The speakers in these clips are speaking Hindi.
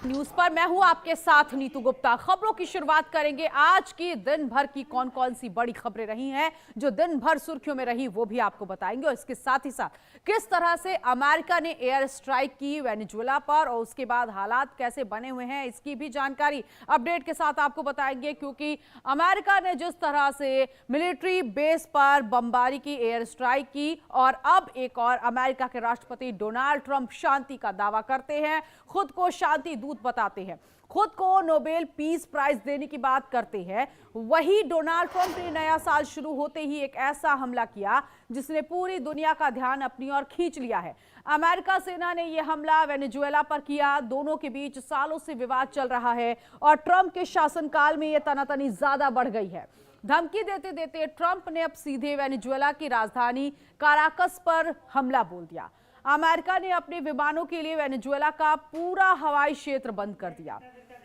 न्यूज पर मैं हूं आपके साथ नीतू गुप्ता। खबरों की शुरुआत करेंगे। आज की दिन भर की कौन कौन सी बड़ी खबरें रही हैं जो दिन भर सुर्खियों में रही वो भी आपको बताएंगे, और इसके साथ ही साथ किस तरह से अमेरिका ने एयर स्ट्राइक की वेनेजुएला पर और उसके बाद हालात कैसे बने हुए हैं इसकी भी जानकारी अपडेट के साथ आपको बताएंगे। क्योंकि अमेरिका ने जिस तरह से मिलिट्री बेस पर बमबारी की, एयर स्ट्राइक की, और अब एक और अमेरिका के राष्ट्रपति डोनाल्ड ट्रंप शांति का दावा करते हैं, खुद को शांति दूत बताते हैं, खुद को नोबेल पीस प्राइज देने की बात करते हैं। वही डोनाल्ड ट्रंप ने नया साल शुरू होते ही एक ऐसा हमला किया जिसने पूरी दुनिया का ध्यान अपनी ओर खींच लिया है। अमेरिका सेना ने यह हमला वेनेजुएला पर किया। दोनों के बीच सालों से विवाद चल रहा है और ट्रंप के शासनकाल में यह तनातनी ज्यादा बढ़ गई है। धमकी देते देते ट्रंप ने अब सीधे वेनेजुएला की राजधानी काराकस पर हमला बोल दिया। अमेरिका ने अपने विमानों के लिए वेनेजुएला का पूरा हवाई क्षेत्र बंद कर दिया।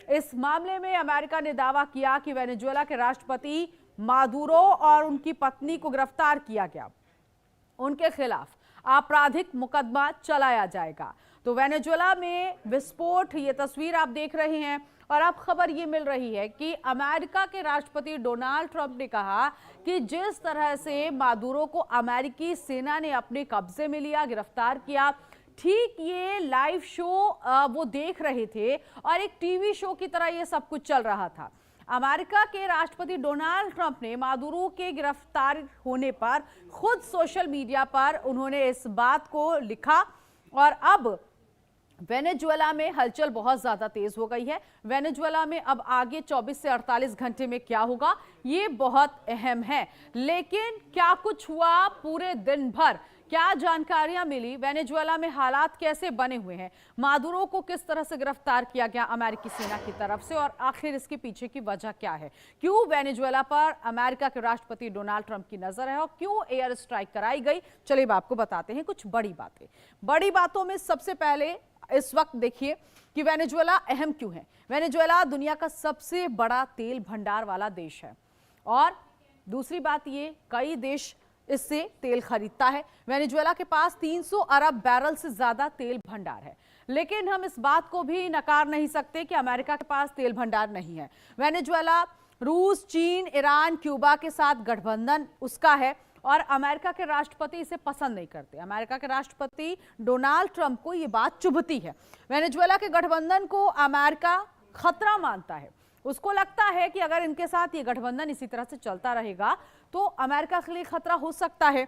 इस मामले में अमेरिका ने दावा किया कि वेनेजुएला के राष्ट्रपति मादुरो और उनकी पत्नी को गिरफ्तार किया गया, उनके खिलाफ आपराधिक मुकदमा चलाया जाएगा। तो वेनेजुएला में विस्फोट, ये तस्वीर आप देख रहे हैं। और अब खबर ये मिल रही है कि अमेरिका के राष्ट्रपति डोनाल्ड ट्रंप ने कहा कि जिस तरह से मादुरो को अमेरिकी सेना ने अपने कब्जे में लिया, गिरफ्तार किया, ठीक ये लाइव शो वो देख रहे थे और एक टीवी शो की तरह ये सब कुछ चल रहा था। अमेरिका के राष्ट्रपति डोनाल्ड ट्रंप ने मादुरो के गिरफ्तार होने पर खुद सोशल मीडिया पर उन्होंने इस बात को लिखा और अब वेनेजुएला में हलचल बहुत ज्यादा तेज हो गई है। वेनेजुएला में अब आगे 24 से 48 घंटे में क्या होगा ये बहुत अहम है। लेकिन क्या कुछ हुआ पूरे दिन भर, क्या जानकारियां मिली, वेनेजुएला में हालात कैसे बने हुए हैं, मादुरो को किस तरह से गिरफ्तार किया गया अमेरिकी सेना की तरफ से, और आखिर इसके पीछे की वजह क्या है, क्यों वेनेजुएला पर अमेरिका के राष्ट्रपति डोनाल्ड ट्रंप की नजर है और क्यों एयर स्ट्राइक कराई गई, चलिए आपको बताते हैं कुछ बड़ी बातें। बड़ी बातों में सबसे पहले इस वक्त देखिए कि वेनेजुएला अहम क्यों है। वेनेजुएला दुनिया का सबसे बड़ा तेल भंडार वाला देश है और दूसरी बात ये, कई देश इससे तेल खरीदता है। वेनेजुएला के पास 300 अरब बैरल से ज्यादा तेल भंडार है। लेकिन हम इस बात को भी नकार नहीं सकते कि अमेरिका के पास तेल भंडार नहीं है। वेनेजुएला रूस, चीन, ईरान, क्यूबा के साथ गठबंधन उसका है और अमेरिका के राष्ट्रपति इसे पसंद नहीं करते। अमेरिका के राष्ट्रपति डोनाल्ड ट्रंप को यह बात चुभती है। वेनेजुएला के गठबंधन को अमेरिका खतरा मानता है। उसको लगता है कि अगर इनके साथ ये गठबंधन इसी तरह से चलता रहेगा तो अमेरिका के लिए खतरा हो सकता है।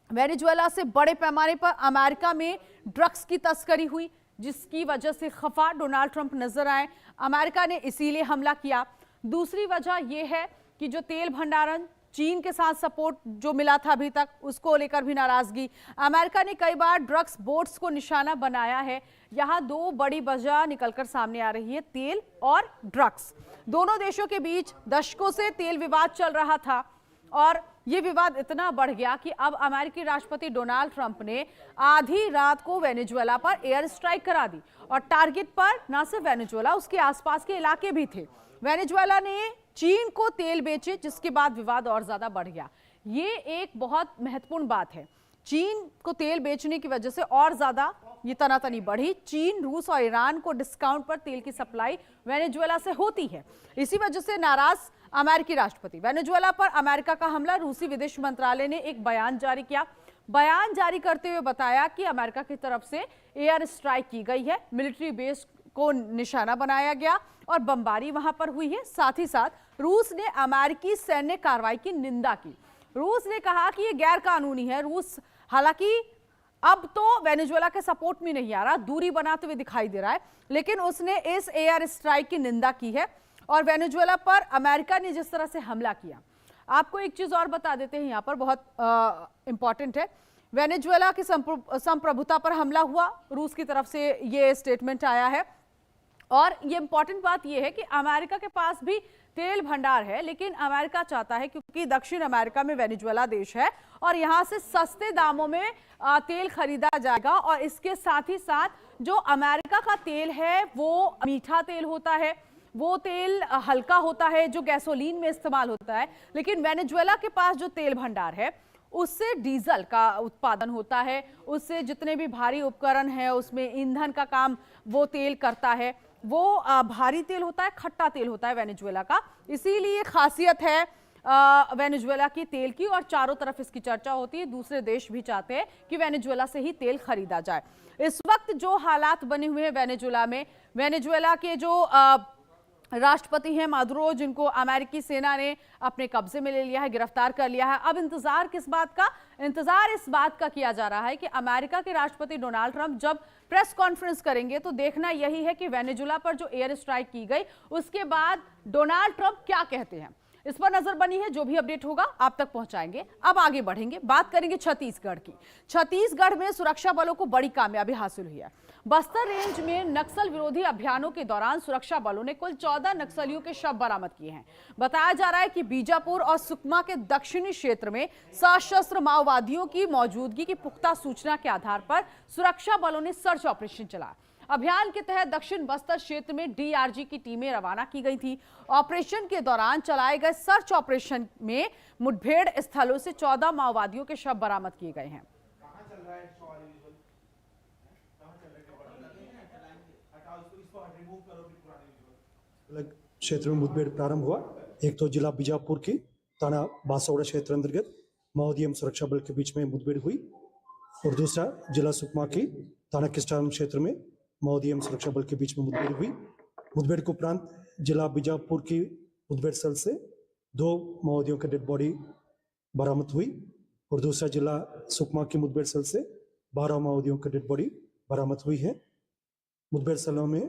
वेनेजुएला से बड़े पैमाने पर अमेरिका में ड्रग्स की तस्करी हुई जिसकी वजह से खफा डोनाल्ड ट्रंप नजर आए। अमेरिका ने इसीलिए हमला किया। दूसरी वजह यह है कि जो तेल भंडारण, चीन के साथ सपोर्ट जो मिला था अभी तक, उसको लेकर भी नाराजगी। अमेरिका ने कई बार ड्रग्स बोट्स को निशाना बनाया है। यहां दो बड़ी वजह निकलकर सामने आ रही है, तेल और ड्रग्स। दोनों देशों के बीच दशकों से तेल विवाद चल रहा था और ये विवाद इतना बढ़ गया कि अब अमेरिकी राष्ट्रपति डोनाल्ड ट्रंप ने आधी रात को वेनेजुएला पर एयर स्ट्राइक करा दी और टारगेट पर न सिर्फ वेनेजुएला, उसके आसपास के इलाके भी थे। वेनेजुएला ने चीन को तेल बेचे जिसके बाद विवाद और ज्यादा बढ़ गया। ये एक बहुत महत्वपूर्ण बात है। चीन को तेल बेचने की वजह से और ज्यादा ये तनातनी बढ़ी। चीन, रूस और ईरान को डिस्काउंट पर तेल की सप्लाई वेनेजुएला से होती है। इसी वजह से नाराज अमेरिकी राष्ट्रपति। वेनेजुएला पर अमेरिका का हमला, रूसी विदेश मंत्रालय ने एक बयान जारी किया। बयान जारी करते हुए बताया कि अमेरिका की तरफ से एयर स्ट्राइक की गई है, मिलिट्री बेस को निशाना बनाया गया और बमबारी वहां पर हुई है। साथ ही साथ रूस ने अमेरिकी सैन्य कार्रवाई की निंदा की। रूस ने कहा कि यह गैर कानूनी है। रूस हालांकि अब तो वेनेजुएला के सपोर्ट में नहीं आ रहा, दूरी बनाते हुए दिखाई दे रहा है, लेकिन उसने इस एयर स्ट्राइक की निंदा की है और वेनेजुएला पर अमेरिका ने जिस तरह से हमला किया। आपको एक चीज और बता देते हैं, यहां पर बहुत इंपॉर्टेंट है। वेनेजुएला की संप्रभुता पर हमला हुआ, रूस की तरफ से ये स्टेटमेंट आया है। और ये इंपॉर्टेंट बात यह है कि अमेरिका के पास भी तेल भंडार है, लेकिन अमेरिका चाहता है, क्योंकि दक्षिण अमेरिका में वेनेजुएला देश है और यहां से सस्ते दामों में तेल खरीदा जाएगा। और इसके साथ ही साथ जो अमेरिका का तेल है वो मीठा तेल होता है, वो तेल हल्का होता है जो गैसोलीन में इस्तेमाल होता है। लेकिन वेनेजुएला के पास जो तेल भंडार है उससे डीजल का उत्पादन होता है, उससे जितने भी भारी उपकरण हैं उसमें ईंधन का काम वो तेल करता है। वो भारी तेल होता है, खट्टा तेल होता है वेनेजुएला का। इसीलिए खासियत है वेनेजुएला की तेल की, और चारों तरफ इसकी चर्चा होती है। दूसरे देश भी चाहते हैं कि वेनेजुएला से ही तेल खरीदा जाए। इस वक्त जो हालात बने हुए हैं वेनेजुएला में, वेनेजुएला के जो राष्ट्रपति हैं मादुरो, जिनको अमेरिकी सेना ने अपने कब्जे में ले लिया है, गिरफ्तार कर लिया है। अब इंतजार किस बात का? इंतजार इस बात का किया जा रहा है कि अमेरिका के राष्ट्रपति डोनाल्ड ट्रंप जब प्रेस कॉन्फ्रेंस करेंगे तो देखना यही है कि वेनेजुएला पर जो एयर स्ट्राइक की गई उसके बाद डोनाल्ड ट्रंप क्या कहते हैं। इस पर नजर बनी है, जो भी अपडेट होगा आप तक पहुंचाएंगे। अब आगे बढ़ेंगे, बात करेंगे छत्तीसगढ़ की। छत्तीसगढ़ में सुरक्षा बलों को बड़ी कामयाबी हासिल हुई है। बस्तर रेंज में नक्सल विरोधी अभियानों के दौरान सुरक्षा बलों ने कुल 14 नक्सलियों के शव बरामद किए हैं। बताया जा रहा है कि बीजापुर और सुकमा के दक्षिणी क्षेत्र में सशस्त्र माओवादियों की मौजूदगी की पुख्ता सूचना के आधार पर सुरक्षा बलों ने सर्च ऑपरेशन चलाया। अभियान के तहत दक्षिण बस्तर क्षेत्र में डीआरजी की टीमें रवाना की गई थी। ऑपरेशन के दौरान चलाए गए सर्च ऑपरेशन में मुठभेड़ स्थलों से 14 माओवादियों के शव बरामद किए गए हैं। क्षेत्र में मुठभेड़ प्रारंभ हुआ। एक तो जिला बीजापुर की थाना बांसवाड़ा क्षेत्र अंतर्गत माओवादी सुरक्षा बल के बीच में मुठभेड़ हुई, और दूसरा जिला सुकमा की थाना किस्टान क्षेत्र में माओवादी सुरक्षा बल के बीच में मुठभेड़ हुई। मुठभेड़ के उपरांत जिला बीजापुर की मुठभेड़ स्थल से 2 माओवादियों की डेड बॉडी बरामद हुई, और दूसरा जिला सुकमा की मुठभेड़ स्थल से 12 माओवादियों की डेड बॉडी बरामद हुई है। मुठभेड़ स्थलों में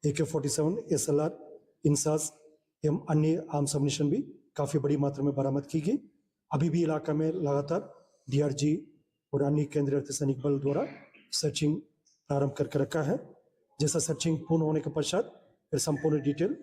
AK-47, SLR, इंसास एवं अन्य आर्म्स अम्युनिशन भी काफी बड़ी मात्रा में बरामद की गई। अभी भी इलाका में लगातार डीआरजी और अन्य केंद्रीय अर्धसैनिक बल द्वारा सर्चिंग प्रारंभ करके रखा है। जैसा सर्चिंग पूर्ण होने के पश्चात फिर संपूर्ण डिटेल।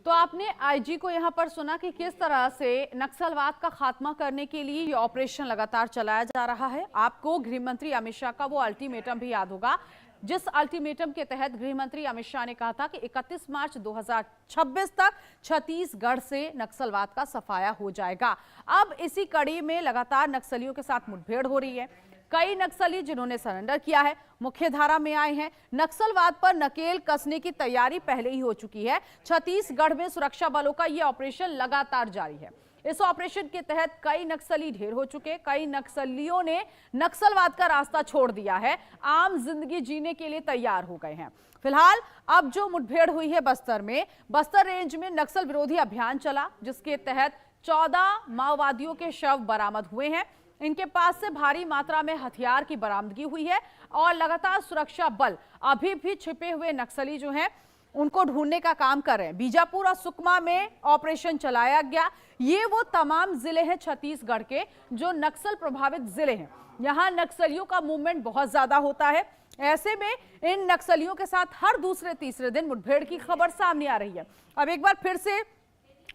तो आपने आईजी को यहां पर सुना कि किस तरह से नक्सलवाद का खात्मा करने के लिए ये ऑपरेशन लगातार चलाया जा रहा है। आपको गृह मंत्री अमित शाह का वो अल्टीमेटम भी याद होगा, जिस अल्टीमेटम के तहत गृह मंत्री अमित शाह ने कहा था कि 31 मार्च 2026 तक छत्तीसगढ़ से नक्सलवाद का सफाया हो जाएगा। अब इसी कड़ी में लगातार नक्सलियों के साथ मुठभेड़ हो रही है। कई नक्सली जिन्होंने सरेंडर किया है मुख्य धारा में आए हैं। नक्सलवाद पर नकेल कसने की तैयारी पहले ही हो चुकी है। छत्तीसगढ़ में सुरक्षा बलों का यह ऑपरेशन लगातार जारी है। इस ऑपरेशन के तहत कई नक्सली ढेर हो चुके, कई नक्सलियों ने नक्सलवाद का रास्ता छोड़ दिया है, आम जिंदगी जीने के लिए तैयार हो गए हैं। फिलहाल अब जो मुठभेड़ हुई है बस्तर में, बस्तर रेंज में नक्सल विरोधी अभियान चला, जिसके तहत 14 माओवादियों के शव बरामद हुए हैं। इनके पास से भारी मात्रा में हथियार की बरामदगी हुई है, और लगातार सुरक्षा बल अभी भी छिपे हुए नक्सली जो हैं उनको ढूंढने का काम कर रहे हैं। बीजापुर और सुकमा में ऑपरेशन चलाया गया। ये वो तमाम जिले हैं छत्तीसगढ़ के जो नक्सल प्रभावित जिले हैं। यहाँ नक्सलियों का मूवमेंट बहुत ज्यादा होता है। ऐसे में इन नक्सलियों के साथ हर दूसरे तीसरे दिन मुठभेड़ की खबर सामने आ रही है। अब एक बार फिर से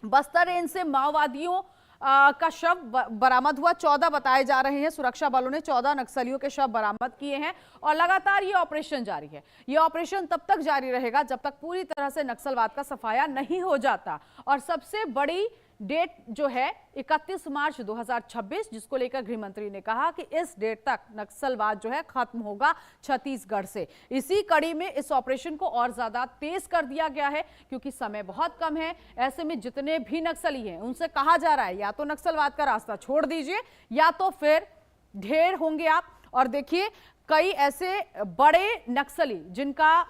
बस्तर रेंज से माओवादियों का शव बरामद हुआ। 14 बताए जा रहे हैं। सुरक्षा बलों ने 14 नक्सलियों के शव बरामद किए हैं, और लगातार ये ऑपरेशन जारी है। ये ऑपरेशन तब तक जारी रहेगा जब तक पूरी तरह से नक्सलवाद का सफाया नहीं हो जाता। और सबसे बड़ी डेट जो है 31 मार्च 2026, जिसको लेकर गृह मंत्री ने कहा कि इस डेट तक नक्सलवाद जो है खत्म होगा छत्तीसगढ़ से। इसी कड़ी में इस ऑपरेशन को और ज्यादा तेज कर दिया गया है, क्योंकि समय बहुत कम है। ऐसे में जितने भी नक्सली हैं उनसे कहा जा रहा है या तो नक्सलवाद का रास्ता छोड़ दीजिए, या तो फिर ढेर होंगे आप। और देखिए कई ऐसे बड़े नक्सली जिनका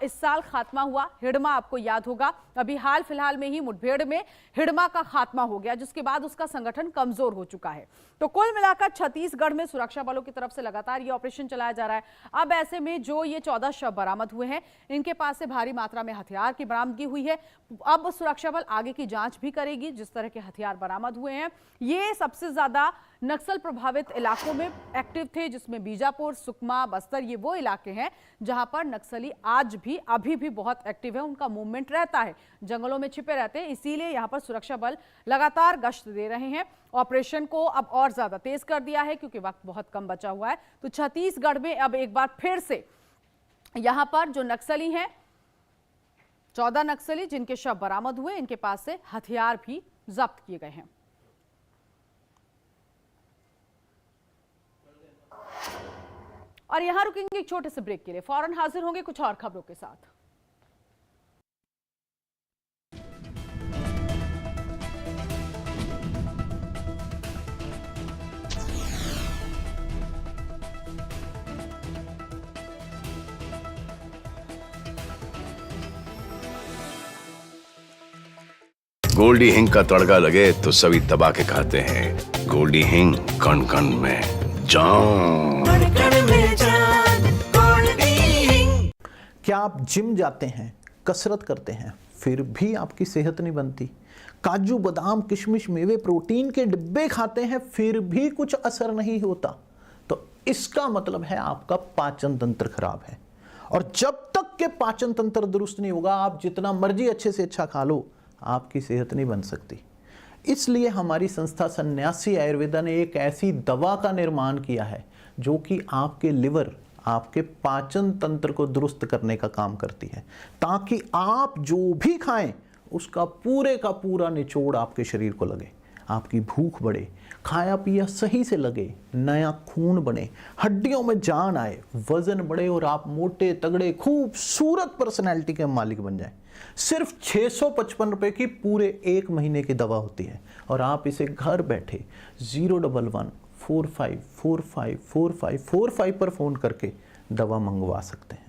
इस साल खात्मा हुआ, हिडमा आपको याद होगा, अभी हाल फिलहाल में ही मुठभेड़ में हिडमा का खात्मा हो गया, जिसके बाद उसका संगठन कमजोर हो चुका है। तो कुल मिलाकर छत्तीसगढ़ में सुरक्षा बलों की तरफ से लगातार ये ऑपरेशन चलाया जा रहा है। अब ऐसे में जो ये 14 शव बरामद हुए हैं, इनके पास से भारी मात्रा में हथियार की बरामदगी हुई है। अब सुरक्षा बल आगे की जांच भी करेगी। जिस तरह के हथियार बरामद हुए हैं, ये सबसे ज्यादा नक्सल प्रभावित इलाकों में एक्टिव थे, जिसमें बीजापुर, सुकमा, बस्तर, ये वो इलाके हैं जहां पर नक्सली आज भी अभी भी बहुत एक्टिव है। उनका मूवमेंट रहता है, जंगलों में छिपे रहते हैं। इसीलिए यहां पर सुरक्षा बल लगातार गश्त दे रहे हैं। ऑपरेशन को अब और ज्यादा तेज कर दिया है, क्योंकि वक्त बहुत कम बचा हुआ है। तो छत्तीसगढ़ में अब एक बार फिर से यहां पर जो नक्सली हैं, 14 नक्सली जिनके शव बरामद हुए, इनके पास से हथियार भी जब्त किए गए हैं। और यहां रुकेंगे एक छोटे से ब्रेक के लिए, फौरन हाजिर होंगे कुछ और खबरों के साथ। गोल्डी हिंग का तड़का लगे तो सभी दबा के खाते हैं। गोल्डी हिंग, कण कण में जान। क्या आप जिम जाते हैं, कसरत करते हैं, फिर भी आपकी सेहत नहीं बनती? काजू बादाम किशमिश मेवे प्रोटीन के डिब्बे खाते हैं फिर भी कुछ असर नहीं होता? तो इसका मतलब है आपका पाचन तंत्र खराब है। और जब तक के पाचन तंत्र दुरुस्त नहीं होगा, आप जितना मर्जी अच्छे से अच्छा खा लो, आपकी सेहत नहीं बन सकती। इसलिए हमारी संस्था सन्यासी आयुर्वेदा ने एक ऐसी दवा का निर्माण किया है जो कि आपके लिवर, आपके पाचन तंत्र को दुरुस्त करने का काम करती है, ताकि आप जो भी खाएं उसका पूरे का पूरा निचोड़ आपके शरीर को लगे, आपकी भूख बढ़े, खाया पिया सही से लगे, नया खून बने, हड्डियों में जान आए, वजन बढ़े और आप मोटे तगड़े खूबसूरत पर्सनैलिटी के मालिक बन जाएं। सिर्फ 655 रुपए की पूरे 1 महीने की दवा होती है और आप इसे घर बैठे 011-45454545 पर फोन करके दवा मंगवा सकते हैं।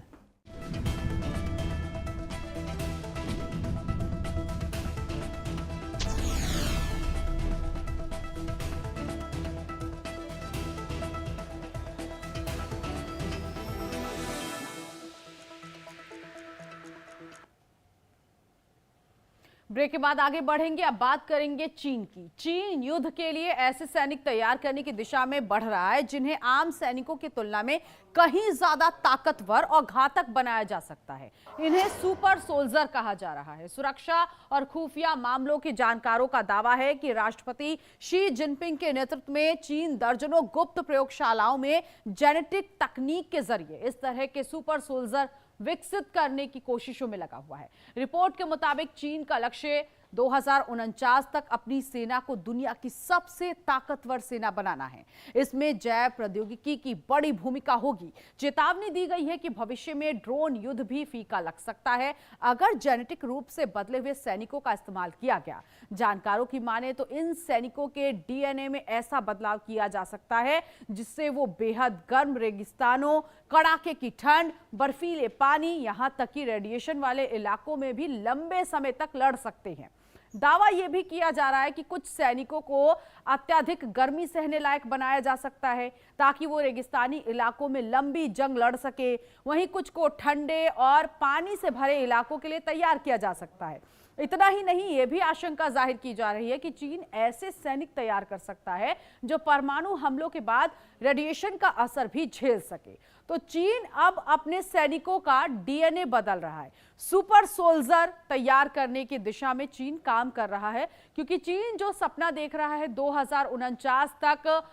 ब्रेक के बाद आगे बढ़ेंगे। अब बात करेंगे चीन की। चीन युद्ध के लिए ऐसे सैनिक तैयार करने की दिशा में बढ़ रहा है जिन्हें आम सैनिकों की तुलना में कहीं ज्यादा ताकतवर और घातक बनाया जा सकता है। इन्हें सुपर सोल्जर कहा जा रहा है। सुरक्षा और खुफिया मामलों के जानकारों का दावा है कि राष्ट्रपति शी जिनपिंग के नेतृत्व में चीन दर्जनों गुप्त प्रयोगशालाओं में जेनेटिक तकनीक के जरिए इस तरह के सुपर सोल्जर विकसित करने की कोशिशों में लगा हुआ है। रिपोर्ट के मुताबिक चीन का लक्ष्य 2049 तक अपनी सेना को दुनिया की सबसे ताकतवर सेना बनाना है। इसमें जैव प्रौद्योगिकी की बड़ी भूमिका होगी। चेतावनी दी गई है कि भविष्य में ड्रोन युद्ध भी फीका लग सकता है अगर जेनेटिक रूप से बदले हुए सैनिकों का इस्तेमाल किया गया। जानकारों की माने तो इन सैनिकों के डीएनए में ऐसा बदलाव किया जा सकता है जिससे वो बेहद गर्म रेगिस्तानों, कड़ाके की ठंड, बर्फीले पानी, यहां तक कि रेडिएशन वाले इलाकों में भी लंबे समय तक लड़ सकते हैं। दावा यह भी किया जा रहा है कि कुछ सैनिकों को अत्यधिक गर्मी सहने लायक बनाया जा सकता है ताकि वो रेगिस्तानी इलाकों में लंबी जंग लड़ सके। वहीं कुछ को ठंडे और पानी से भरे इलाकों के लिए तैयार किया जा सकता है। इतना ही नहीं, यह भी आशंका जाहिर की जा रही है कि चीन ऐसे सैनिक तैयार कर सकता है जो परमाणु हमलों के बाद रेडिएशन का असर भी झेल सके। तो चीन अब अपने सैनिकों का डीएनए बदल रहा है। सुपर सोल्जर तैयार करने की दिशा में चीन काम कर रहा है, क्योंकि चीन जो सपना देख रहा है 2049 तक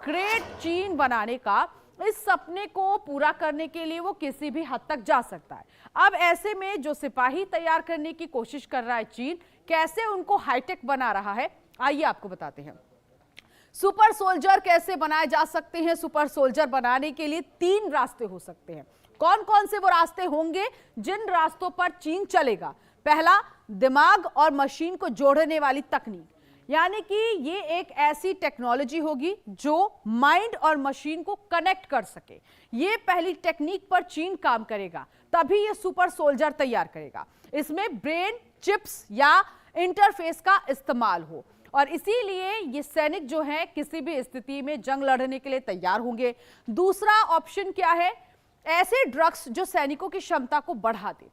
ग्रेट चीन बनाने का, इस सपने को पूरा करने के लिए वो किसी भी हद तक जा सकता है। अब ऐसे में जो सिपाही तैयार करने की कोशिश कर रहा है चीन, कैसे उनको हाईटेक बना रहा है, आइए आपको बताते हैं। सुपर सोल्जर कैसे बनाए जा सकते हैं? सुपर सोल्जर बनाने के लिए 3 रास्ते हो सकते हैं। कौन कौन से वो रास्ते होंगे जिन रास्तों पर चीन चलेगा? पहला, दिमाग और मशीन को जोड़ने वाली तकनीक, यानी कि ये एक ऐसी टेक्नोलॉजी होगी जो माइंड और मशीन को कनेक्ट कर सके। ये पहली टेक्निक पर चीन काम करेगा, तभी ये सुपर सोल्जर तैयार करेगा। इसमें ब्रेन चिप्स या इंटरफेस का इस्तेमाल हो और इसीलिए ये सैनिक जो हैं किसी भी स्थिति में जंग लड़ने के लिए तैयार होंगे। दूसरा ऑप्शन क्या है? ऐसे ड्रग्स जो सैनिकों की क्षमता को बढ़ा दे।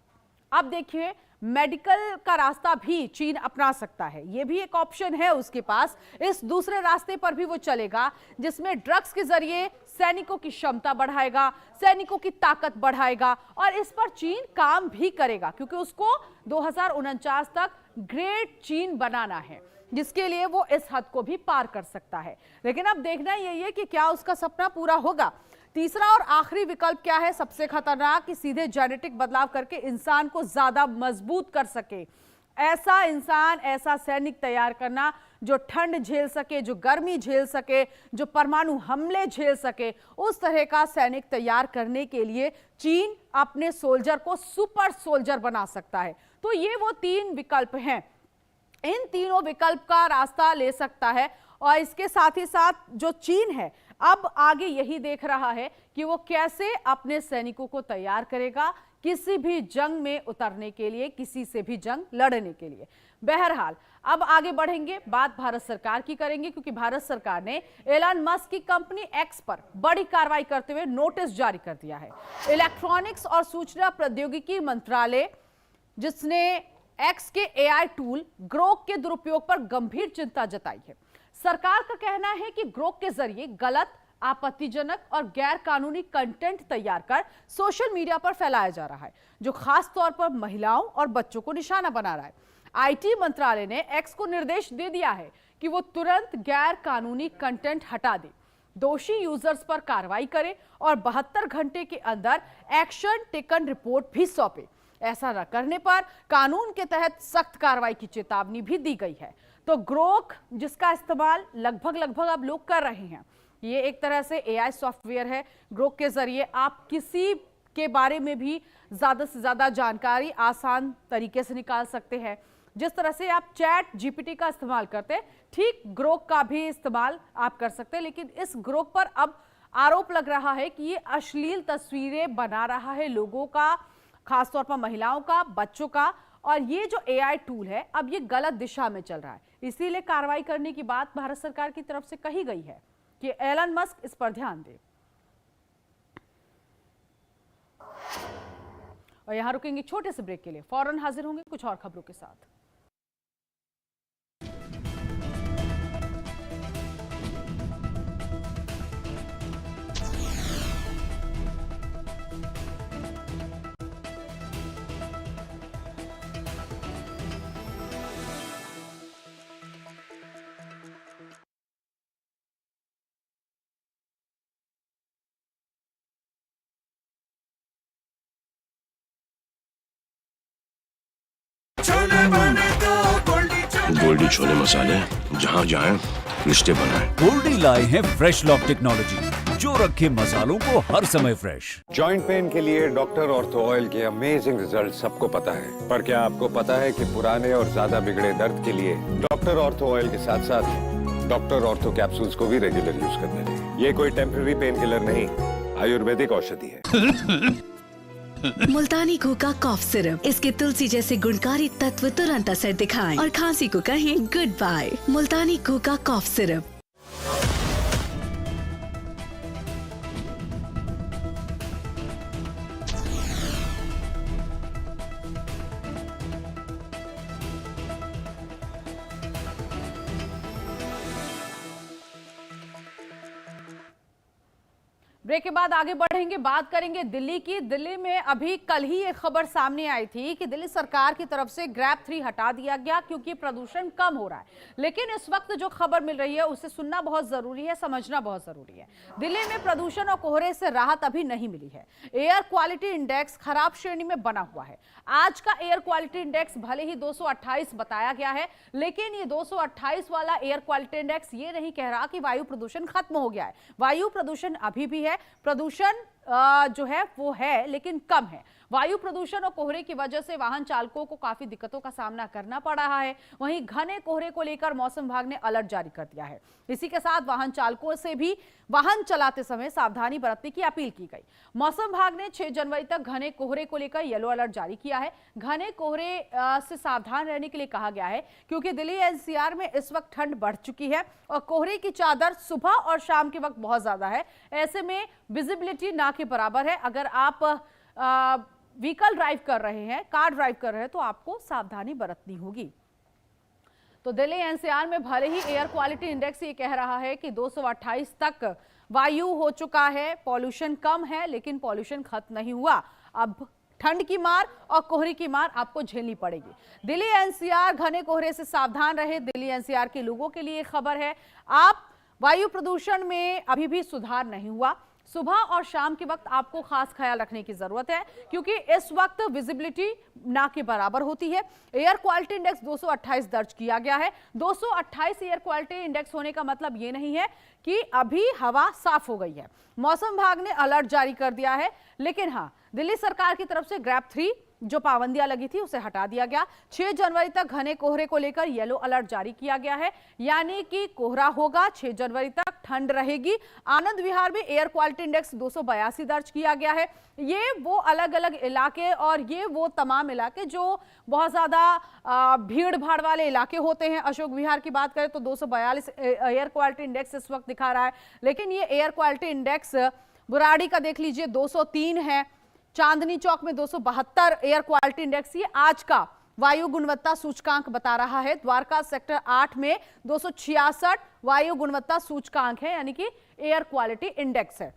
अब देखिए, मेडिकल का रास्ता भी चीन अपना सकता है, यह भी एक ऑप्शन है उसके पास। इस दूसरे रास्ते पर भी वो चलेगा जिसमें ड्रग्स के जरिए सैनिकों की क्षमता बढ़ाएगा, सैनिकों की ताकत बढ़ाएगा और इस पर चीन काम भी करेगा क्योंकि उसको 2049 तक ग्रेट चीन बनाना है, जिसके लिए वो इस हद को भी पार कर सकता है। लेकिन अब देखना यही है कि क्या उसका सपना पूरा होगा। तीसरा और आखिरी विकल्प क्या है? सबसे खतरनाक, कि सीधे जेनेटिक बदलाव करके इंसान को ज्यादा मजबूत कर सके। ऐसा इंसान, ऐसा सैनिक तैयार करना जो ठंड झेल सके, जो गर्मी झेल सके, जो परमाणु हमले झेल सके, उस तरह का सैनिक तैयार करने के लिए चीन अपने सोल्जर को सुपर सोल्जर बना सकता है। तो ये वो 3 विकल्प हैं, इन तीनों विकल्प का रास्ता ले सकता है। और इसके साथ ही साथ जो चीन है अब आगे यही देख रहा है कि वो कैसे अपने सैनिकों को तैयार करेगा किसी भी जंग में उतरने के लिए, किसी से भी जंग लड़ने के लिए। बहरहाल अब आगे बढ़ेंगे, बात भारत सरकार की करेंगे, क्योंकि भारत सरकार ने एलन मस्क की कंपनी एक्स पर बड़ी कार्रवाई करते हुए नोटिस जारी कर दिया है। इलेक्ट्रॉनिक्स और सूचना प्रौद्योगिकी मंत्रालय, जिसने एक्स के एआई टूल ग्रोक के दुरुपयोग पर गंभीर चिंता जताई है। सरकार का कहना है कि ग्रोक के जरिए गलत, आपत्तिजनक और गैर कानूनी कंटेंट तैयार कर सोशल मीडिया पर फैलाया जा रहा है, जो खास तौर पर महिलाओं और बच्चों को निशाना बना रहा है। आईटी मंत्रालय ने एक्स को निर्देश दे दिया है कि वो तुरंत गैर कानूनी कंटेंट हटा दे, दोषी यूजर्स पर कार्रवाई करे और 72 घंटे के अंदर एक्शन टेकन रिपोर्ट भी सौंपे। ऐसा न करने पर कानून के तहत सख्त कार्रवाई की चेतावनी भी दी गई है। तो ग्रोक, जिसका इस्तेमाल लगभग अब लोग कर रहे हैं, ये एक तरह से एआई सॉफ्टवेयर है। ग्रोक के जरिए आप किसी के बारे में भी ज्यादा से ज्यादा जानकारी आसान तरीके से निकाल सकते हैं। जिस तरह से आप चैट जीपीटी का इस्तेमाल करते हैं, ठीक ग्रोक का भी इस्तेमाल आप कर सकते हैं। लेकिन इस ग्रोक पर अब आरोप लग रहा है कि ये अश्लील तस्वीरें बना रहा है लोगों का, खासतौर पर महिलाओं का, बच्चों का। और ये जो एआई टूल है अब ये गलत दिशा में चल रहा है, इसीलिए कार्रवाई करने की बात भारत सरकार की तरफ से कही गई है कि एलन मस्क इस पर ध्यान दे। और यहां रुकेंगे छोटे से ब्रेक के लिए, फौरन हाजिर होंगे कुछ और खबरों के साथ। गोल्डी छोले मसाले, जहाँ जाए रिश्ते बनाए। गोल्डी लाए हैं फ्रेश लॉक टेक्नोलॉजी, जो रखे मसालों को हर समय फ्रेश। जॉइंट पेन के लिए डॉक्टर ऑर्थो ऑयल के अमेजिंग रिजल्ट सबको पता है, पर क्या आपको पता है कि पुराने और ज्यादा बिगड़े दर्द के लिए डॉक्टर ऑर्थो ऑयल के साथ साथ डॉक्टर ऑर्थो कैप्सूल्स को भी रेगुलर यूज करना चाहिए। ये कोई टेम्पररी पेन किलर नहीं, आयुर्वेदिक औषधि है। मुल्तानी घोका कॉफ सिरप, इसके तुलसी जैसे गुणकारी तत्व तुरंत असर दिखाएं और खांसी को कहें गुड बाय। मुल्तानी घोका कॉफ सिरप। ब्रेक के बाद आगे बढ़ेंगे, बात करेंगे दिल्ली की। दिल्ली में अभी कल ही एक खबर सामने आई थी कि दिल्ली सरकार की तरफ से ग्रैब 3 हटा दिया गया क्योंकि प्रदूषण कम हो रहा है। लेकिन इस वक्त जो खबर मिल रही है उसे सुनना बहुत जरूरी है, समझना बहुत जरूरी है। दिल्ली में प्रदूषण और कोहरे से राहत अभी नहीं मिली है। एयर क्वालिटी इंडेक्स खराब श्रेणी में बना हुआ है। आज का एयर क्वालिटी इंडेक्स भले ही 228 बताया गया है, लेकिन ये 228 वाला एयर क्वालिटी इंडेक्स ये नहीं कह रहा कि वायु प्रदूषण खत्म हो गया है। वायु प्रदूषण अभी भी है, प्रदूषण जो है वो है लेकिन कम है। वायु प्रदूषण और कोहरे की वजह से वाहन चालकों को काफी दिक्कतों का सामना करना पड़ रहा है। वहीं घने कोहरे को लेकर मौसम विभाग ने अलर्ट जारी कर दिया है। इसी के साथ वाहन चालकों से भी वाहन चलाते समय सावधानी बरतने की अपील की गई। मौसम विभाग ने 6 जनवरी तक घने कोहरे को लेकर येलो अलर्ट जारी किया है। घने कोहरे से सावधान रहने के लिए कहा गया है क्योंकि दिल्ली एनसीआर में इस वक्त ठंड बढ़ चुकी है और कोहरे की चादर सुबह और शाम के वक्त बहुत ज्यादा है। ऐसे में विजिबिलिटी ना के बराबर है। अगर आप व्हीकल ड्राइव कर रहे हैं, कार ड्राइव कर रहे हैं, तो आपको सावधानी बरतनी होगी। तो दिल्ली एनसीआर में भले ही एयर क्वालिटी इंडेक्स ये कह रहा है कि 228 तक वायु हो चुका है, पॉल्यूशन कम है, लेकिन पॉल्यूशन खत्म नहीं हुआ। अब ठंड की मार और कोहरे की मार आपको झेलनी पड़ेगी। दिल्ली एनसीआर घने कोहरे से सावधान रहे। दिल्ली एनसीआर के लोगों के लिए खबर है, आप वायु प्रदूषण में अभी भी सुधार नहीं हुआ। सुबह और शाम के वक्त आपको खास ख्याल रखने की जरूरत है, क्योंकि इस वक्त विजिबिलिटी ना के बराबर होती है। एयर क्वालिटी इंडेक्स 228 दर्ज किया गया है। 228 एयर क्वालिटी इंडेक्स होने का मतलब ये नहीं है कि अभी हवा साफ हो गई है। मौसम विभाग ने अलर्ट जारी कर दिया है, लेकिन हाँ, दिल्ली सरकार की तरफ से ग्रैप 3 जो पाबंदियां लगी थी उसे हटा दिया गया। 6 जनवरी तक घने कोहरे को लेकर येलो अलर्ट जारी किया गया है, यानी कि कोहरा होगा। 6 जनवरी तक ठंड रहेगी। आनंद विहार में एयर क्वालिटी इंडेक्स 282 दर्ज किया गया है। ये वो अलग अलग इलाके और ये वो तमाम इलाके जो बहुत ज्यादा भीड़ भाड़ वाले इलाके होते हैं। अशोक विहार की बात करें तो 242 एयर क्वालिटी इंडेक्स इस वक्त दिखा रहा है, लेकिन ये एयर क्वालिटी इंडेक्स बुराड़ी का देख लीजिए 203 है। चांदनी चौक में 272 एयर क्वालिटी इंडेक्स, ये आज का वायु गुणवत्ता सूचकांक बता रहा है। द्वारका सेक्टर 8 में 266 वायु गुणवत्ता सूचकांक है, यानी कि एयर क्वालिटी इंडेक्स है।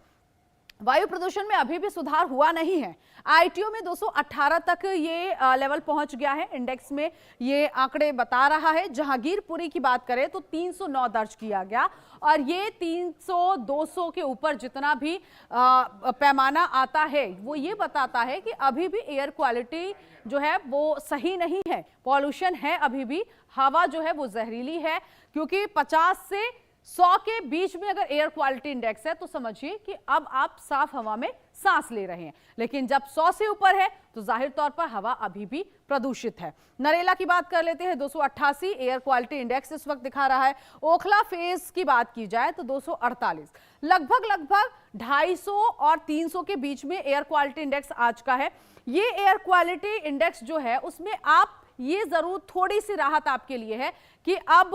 वायु प्रदूषण में अभी भी सुधार हुआ नहीं है। आईटीओ में 218 तक ये लेवल पहुंच गया है। इंडेक्स में ये आंकड़े बता रहा है। जहांगीरपुरी की बात करें तो 309 दर्ज किया गया, और ये 300 200 के ऊपर जितना भी पैमाना आता है वो ये बताता है कि अभी भी एयर क्वालिटी जो है वो सही नहीं है। पॉल्यूशन है अभी भी, हवा जो है वो जहरीली है, क्योंकि 50 से 100 के बीच में अगर एयर क्वालिटी इंडेक्स है तो समझिए कि अब आप साफ हवा में सांस ले रहे हैं। लेकिन जब 100 से ऊपर है तो जाहिर तौर पर हवा अभी भी प्रदूषित है। नरेला की बात कर लेते हैं, 288 एयर क्वालिटी इंडेक्स इस वक्त दिखा रहा है। ओखला फेज की बात की जाए तो 248, लगभग 250 और 300 के बीच में एयर क्वालिटी इंडेक्स आज का है। ये एयर क्वालिटी इंडेक्स जो है उसमें आप ये जरूर थोड़ी सी राहत आपके लिए है कि अब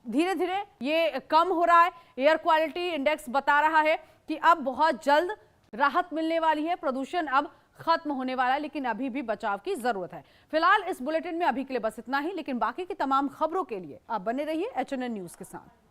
धीरे धीरे ये कम हो रहा है। एयर क्वालिटी इंडेक्स बता रहा है कि अब बहुत जल्द राहत मिलने वाली है, प्रदूषण अब खत्म होने वाला है, लेकिन अभी भी बचाव की जरूरत है। फिलहाल इस बुलेटिन में अभी के लिए बस इतना ही, लेकिन बाकी की तमाम खबरों के लिए आप बने रहिए HNN न्यूज के साथ।